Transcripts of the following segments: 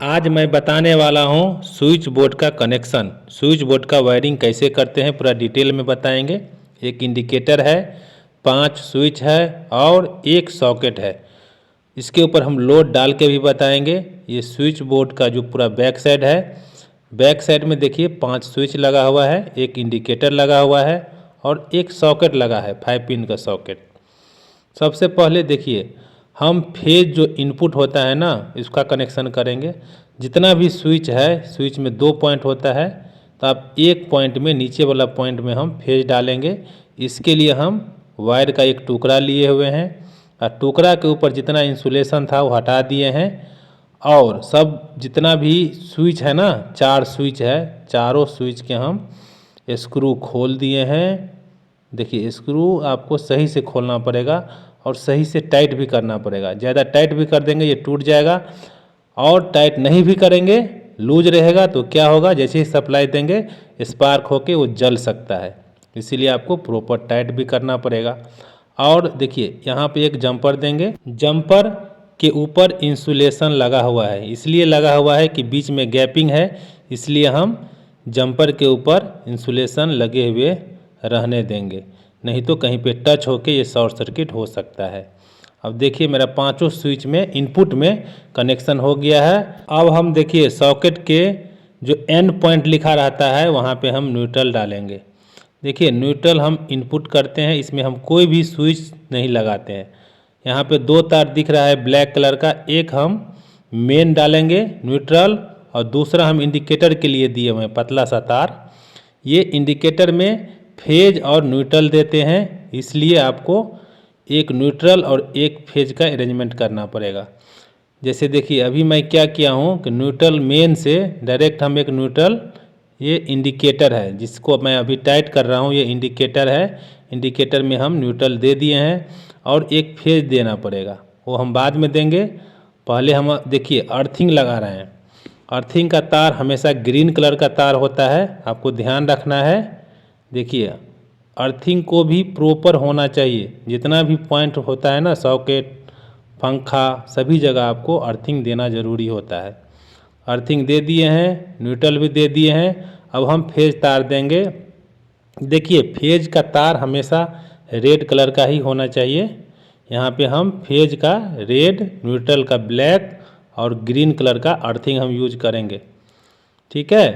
आज मैं बताने वाला हूँ स्विच बोर्ड का कनेक्शन। स्विच बोर्ड का वायरिंग कैसे करते हैं पूरा डिटेल में बताएंगे। एक इंडिकेटर है, 5 स्विच है और एक सॉकेट है। इसके ऊपर हम लोड डाल के भी बताएंगे। ये स्विच बोर्ड का जो पूरा बैक साइड है, बैक साइड में देखिए 5 स्विच लगा हुआ है, एक इंडिकेटर लगा हुआ है और एक सॉकेट लगा है, 5 पिन का सॉकेट। सबसे पहले देखिए हम फेज जो इनपुट होता है ना, इसका कनेक्शन करेंगे। जितना भी स्विच है, स्विच में 2 पॉइंट होता है, तो आप एक पॉइंट में, नीचे वाला पॉइंट में हम फेज डालेंगे। इसके लिए हम वायर का एक टुकड़ा लिए हुए हैं और टुकड़ा के ऊपर जितना इंसुलेशन था वो हटा दिए हैं। और सब जितना भी स्विच है ना, 4 स्विच है, चारों स्विच के हम स्क्रू खोल दिए हैं। देखिए स्क्रू आपको सही से खोलना पड़ेगा और सही से टाइट भी करना पड़ेगा। ज़्यादा टाइट भी कर देंगे ये टूट जाएगा, और टाइट नहीं भी करेंगे, लूज रहेगा तो क्या होगा, जैसे ही सप्लाई देंगे स्पार्क होके वो जल सकता है। इसीलिए आपको प्रॉपर टाइट भी करना पड़ेगा। और देखिए यहाँ पे एक जंपर देंगे। जंपर के ऊपर इंसुलेशन लगा हुआ है, इसलिए लगा हुआ है कि बीच में गैपिंग है, इसलिए हम जंपर के ऊपर इंसुलेशन लगे हुए रहने देंगे, नहीं तो कहीं पे टच होके ये शॉर्ट सर्किट हो सकता है। अब देखिए मेरा 5 स्विच में इनपुट में कनेक्शन हो गया है। अब हम देखिए सॉकेट के जो एंड पॉइंट लिखा रहता है वहाँ पे हम न्यूट्रल डालेंगे। देखिए न्यूट्रल हम इनपुट करते हैं, इसमें हम कोई भी स्विच नहीं लगाते हैं। यहाँ पे 2 तार दिख रहा है ब्लैक कलर का, एक हम मेन डालेंगे न्यूट्रल और दूसरा हम इंडिकेटर के लिए दिए हुए हैं पतला सा तार। ये इंडिकेटर में फेज और न्यूट्रल देते हैं, इसलिए आपको एक न्यूट्रल और एक फेज का अरेंजमेंट करना पड़ेगा। जैसे देखिए अभी मैं क्या किया हूँ कि न्यूट्रल मेन से डायरेक्ट हम एक न्यूट्रल, ये इंडिकेटर है जिसको मैं अभी टाइट कर रहा हूँ, ये इंडिकेटर है। इंडिकेटर में हम न्यूट्रल दे दिए हैं और एक फेज देना पड़ेगा, वो हम बाद में देंगे। पहले हम देखिए अर्थिंग लगा रहे हैं। अर्थिंग का तार हमेशा ग्रीन कलर का तार होता है, आपको ध्यान रखना है। देखिए अर्थिंग को भी प्रॉपर होना चाहिए, जितना भी पॉइंट होता है ना, सॉकेट, पंखा, सभी जगह आपको अर्थिंग देना ज़रूरी होता है। अर्थिंग दे दिए हैं, न्यूट्रल भी दे दिए हैं। अब हम फेज तार देंगे। देखिए फेज का तार हमेशा रेड कलर का ही होना चाहिए। यहाँ पे हम फेज का रेड, न्यूट्रल का ब्लैक और ग्रीन कलर का अर्थिंग हम यूज करेंगे, ठीक है।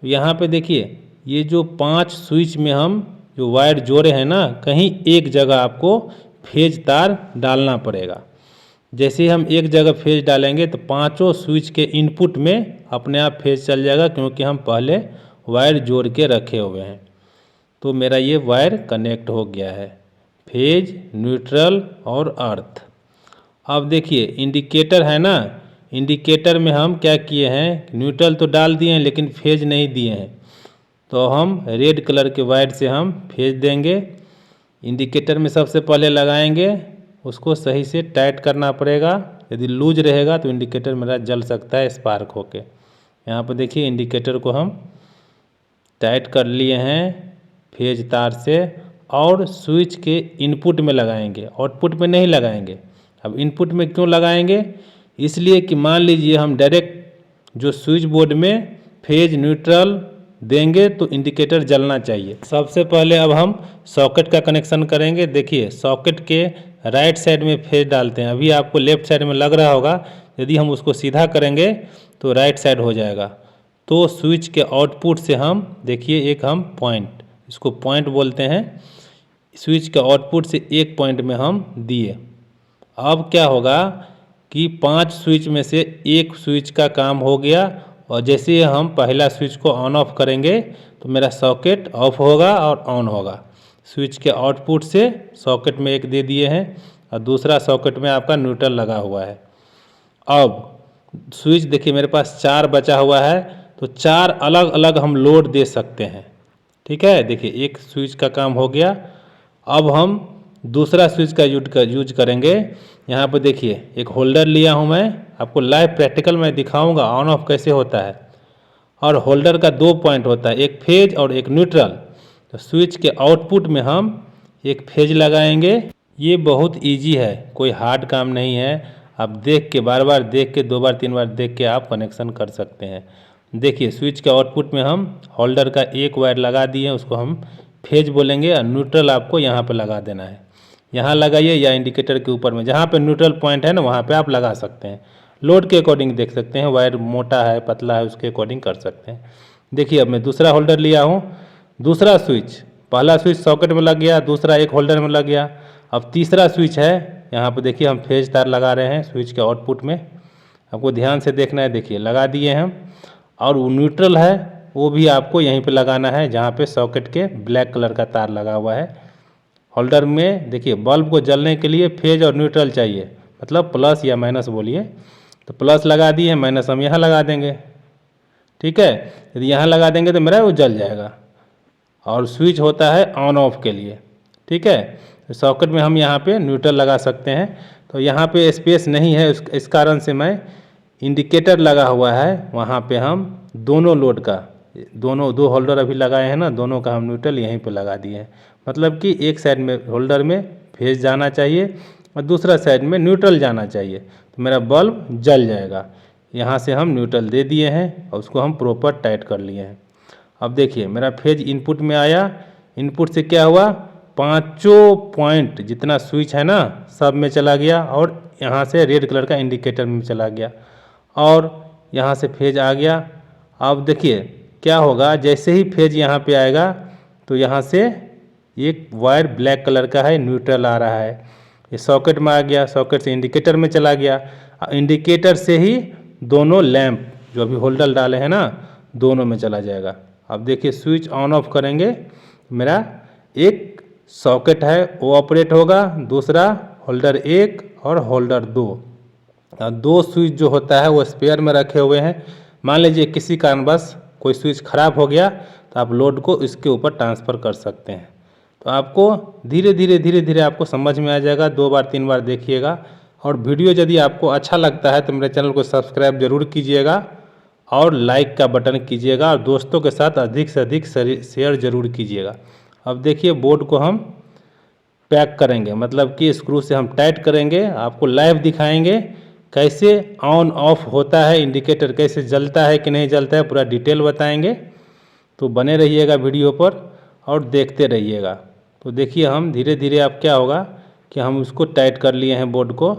तो यहाँ पे देखिए ये जो 5 स्विच में हम जो वायर जोड़े हैं ना, कहीं एक जगह आपको फेज तार डालना पड़ेगा। जैसे ही हम एक जगह फेज डालेंगे तो 5 स्विच के इनपुट में अपने आप फेज चल जाएगा, क्योंकि हम पहले वायर जोड़ के रखे हुए हैं। तो मेरा ये वायर कनेक्ट हो गया है, फेज, न्यूट्रल और अर्थ। अब देखिए इंडिकेटर है ना, इंडिकेटर में हम क्या किए हैं, न्यूट्रल तो डाल दिए हैं लेकिन फेज नहीं दिए हैं, तो हम रेड कलर के वायर से हम फेज देंगे। इंडिकेटर में सबसे पहले लगाएंगे, उसको सही से टाइट करना पड़ेगा। यदि लूज रहेगा तो इंडिकेटर मेरा जल सकता है स्पार्क होके। यहाँ पर देखिए इंडिकेटर को हम टाइट कर लिए हैं फेज तार से, और स्विच के इनपुट में लगाएंगे, आउटपुट में नहीं लगाएंगे। अब इनपुट में क्यों लगाएंगे, इसलिए कि मान लीजिए हम डायरेक्ट जो स्विच बोर्ड में फेज न्यूट्रल देंगे तो इंडिकेटर जलना चाहिए। सबसे पहले अब हम सॉकेट का कनेक्शन करेंगे। देखिए सॉकेट के राइट साइड में फेज डालते हैं, अभी आपको लेफ्ट साइड में लग रहा होगा, यदि हम उसको सीधा करेंगे तो राइट साइड हो जाएगा। तो स्विच के आउटपुट से हम देखिए एक हम पॉइंट, इसको पॉइंट बोलते हैं, स्विच के आउटपुट से एक पॉइंट में हम दिए। अब क्या होगा कि 5 स्विच में से एक स्विच का काम हो गया, और जैसे ही हम पहला स्विच को ऑन ऑफ करेंगे तो मेरा सॉकेट ऑफ होगा और ऑन होगा। स्विच के आउटपुट से सॉकेट में एक दे दिए हैं और दूसरा सॉकेट में आपका न्यूट्रल लगा हुआ है। अब स्विच देखिए मेरे पास 4 बचा हुआ है, तो 4 अलग अलग हम लोड दे सकते हैं, ठीक है। देखिए एक स्विच का काम हो गया, अब हम दूसरा स्विच का यूज करेंगे। यहाँ पर देखिए एक होल्डर लिया हूँ मैं, आपको लाइव प्रैक्टिकल में दिखाऊंगा ऑन ऑफ कैसे होता है। और होल्डर का 2 पॉइंट होता है, एक फेज और एक न्यूट्रल। तो स्विच के आउटपुट में हम एक फेज लगाएंगे। ये बहुत इजी है, कोई हार्ड काम नहीं है। आप देख के बार बार देख के 2 बार 3 बार देख के आप कनेक्शन कर सकते हैं। देखिए स्विच के आउटपुट में हम होल्डर का एक वायर लगा दिए हैं, उसको हम फेज बोलेंगे और न्यूट्रल आपको यहाँ पे लगा देना है। यहाँ लगाइए या इंडिकेटर के ऊपर में जहाँ पे न्यूट्रल पॉइंट है ना वहाँ पे आप लगा सकते हैं। लोड के अकॉर्डिंग देख सकते हैं, वायर मोटा है पतला है उसके अकॉर्डिंग कर सकते हैं। देखिए अब मैं दूसरा होल्डर लिया हूँ, दूसरा स्विच, पहला स्विच सॉकेट में लग गया, दूसरा एक होल्डर में लग गया। अब तीसरा स्विच है, यहाँ पे देखिए हम फेज तार लगा रहे हैं स्विच के आउटपुट में, आपको ध्यान से देखना है। देखिए लगा दिए हम, और वो न्यूट्रल है वो भी आपको यहीं पे लगाना है जहाँ पे सॉकेट के ब्लैक कलर का तार लगा हुआ है होल्डर में। देखिए बल्ब को जलने के लिए फेज और न्यूट्रल चाहिए, मतलब प्लस या माइनस बोलिए, तो प्लस लगा दिए, माइनस हम यहाँ लगा देंगे, ठीक है। यदि यहाँ लगा देंगे तो मेरा वो जल जाएगा। और स्विच होता है ऑन ऑफ के लिए, ठीक है। तो सॉकेट में हम यहाँ पे न्यूट्रल लगा सकते हैं, तो यहाँ पे स्पेस नहीं है, इस कारण से मैं इंडिकेटर लगा हुआ है वहाँ पे हम दोनों लोड का, दोनों 2 होल्डर अभी लगाए हैं ना, दोनों का हम न्यूट्रल यहीं पे लगा दिए हैं। मतलब कि एक साइड में होल्डर में फेज जाना चाहिए और दूसरा साइड में न्यूट्रल जाना चाहिए, तो मेरा बल्ब जल जाएगा। यहाँ से हम न्यूट्रल दे दिए हैं और उसको हम प्रॉपर टाइट कर लिए हैं। अब देखिए मेरा फेज इनपुट में आया, इनपुट से क्या हुआ, 5 पॉइंट जितना स्विच है ना सब में चला गया, और यहाँ से रेड कलर का इंडिकेटर में चला गया, और यहाँ से फेज आ गया। अब देखिए क्या होगा, जैसे ही फेज यहाँ पे आएगा तो यहाँ से एक वायर ब्लैक कलर का है न्यूट्रल आ रहा है, ये सॉकेट में आ गया, सॉकेट से इंडिकेटर में चला गया, इंडिकेटर से ही दोनों लैंप जो अभी होल्डर डाले हैं ना दोनों में चला जाएगा। अब देखिए स्विच ऑन ऑफ करेंगे, मेरा एक सॉकेट है वो ऑपरेट होगा, दूसरा होल्डर 1 और होल्डर 2, और 2 स्विच जो होता है वो स्पेयर में रखे हुए हैं। मान लीजिए किसी कारणवश कोई स्विच खराब हो गया तो आप लोड को इसके ऊपर ट्रांसफ़र कर सकते हैं। तो आपको धीरे धीरे आपको समझ में आ जाएगा, 2 बार 3 बार देखिएगा। और वीडियो यदि आपको अच्छा लगता है तो मेरे चैनल को सब्सक्राइब जरूर कीजिएगा और लाइक का बटन कीजिएगा, और दोस्तों के साथ अधिक से अधिक शेयर जरूर कीजिएगा। अब देखिए बोर्ड को हम पैक करेंगे, मतलब कि स्क्रू से हम टाइट करेंगे, आपको लाइव दिखाएंगे कैसे ऑन ऑफ होता है, इंडिकेटर कैसे जलता है कि नहीं जलता है, पूरा डिटेल बताएंगे। तो बने रहिएगा वीडियो पर और देखते रहिएगा। तो देखिए हम धीरे धीरे अब क्या होगा कि हम उसको टाइट कर लिए हैं बोर्ड को।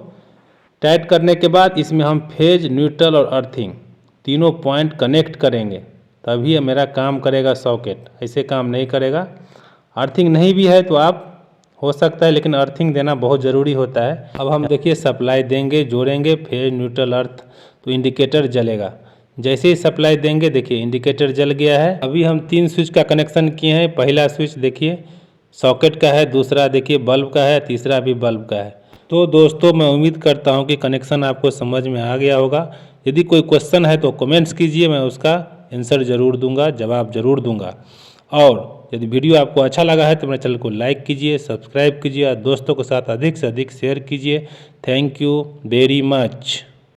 टाइट करने के बाद इसमें हम फेज, न्यूट्रल और अर्थिंग तीनों पॉइंट कनेक्ट करेंगे, तभी मेरा काम करेगा सॉकेट, ऐसे काम नहीं करेगा। अर्थिंग नहीं भी है तो आप हो सकता है, लेकिन अर्थिंग देना बहुत ज़रूरी होता है। अब हम देखिए सप्लाई देंगे, जोड़ेंगे फेज, न्यूट्रल, अर्थ, तो इंडिकेटर जलेगा। जैसे ही सप्लाई देंगे देखिए इंडिकेटर जल गया है। अभी हम 3 स्विच का कनेक्शन किए हैं, पहला स्विच देखिए सॉकेट का है, दूसरा देखिए बल्ब का है, तीसरा भी बल्ब का है। तो दोस्तों मैं उम्मीद करता हूं कि कनेक्शन आपको समझ में आ गया होगा। यदि कोई क्वेश्चन है तो कमेंट्स कीजिए, मैं उसका आंसर ज़रूर दूंगा, जवाब ज़रूर दूंगा। और यदि वीडियो आपको अच्छा लगा है तो मेरे चैनल को लाइक कीजिए, सब्सक्राइब कीजिए और दोस्तों के साथ अधिक से अधिक शेयर कीजिए। Thank you very much.